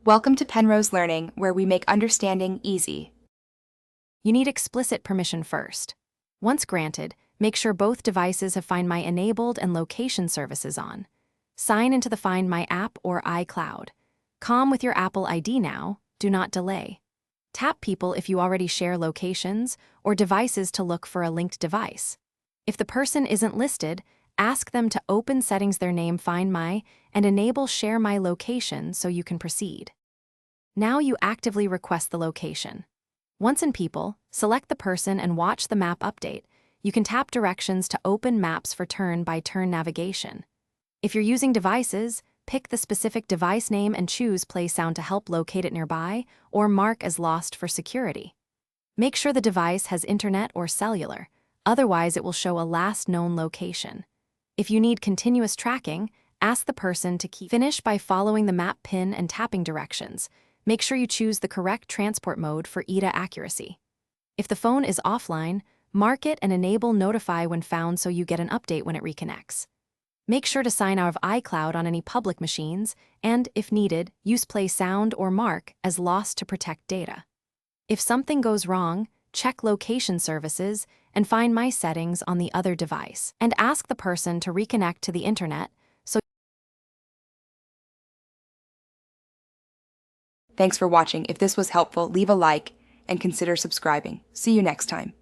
Welcome to Penrose Learning, where we make understanding easy. You need explicit permission first. Once granted, make sure both devices have Find My enabled and location services on. Sign into the Find My app or iCloud. Com with your Apple ID now, do not delay. Tap people if you already share locations or devices to look for a linked device. If the person isn't listed, ask them to open settings their name Find My and enable Share My Location so you can proceed. Now you actively request the location. Once in People, select the person and watch the map update. You can tap directions to open maps for turn-by-turn navigation. If you're using devices, pick the specific device name and choose Play Sound to help locate it nearby or mark as lost for security. Make sure the device has internet or cellular, otherwise it will show a last known location. If you need continuous tracking, ask the person to finish by following the map pin and tapping directions. Make sure you choose the correct transport mode for ETA accuracy. If the phone is offline, mark it and enable Notify when found so you get an update when it reconnects. Make sure to sign out of iCloud on any public machines and, if needed, use Play Sound or mark as lost to protect data. If something goes wrong, check location services and Find My settings on the other device, and ask the person to reconnect to the internet. Thanks for watching. If this was helpful, leave a like and consider subscribing. See you next time.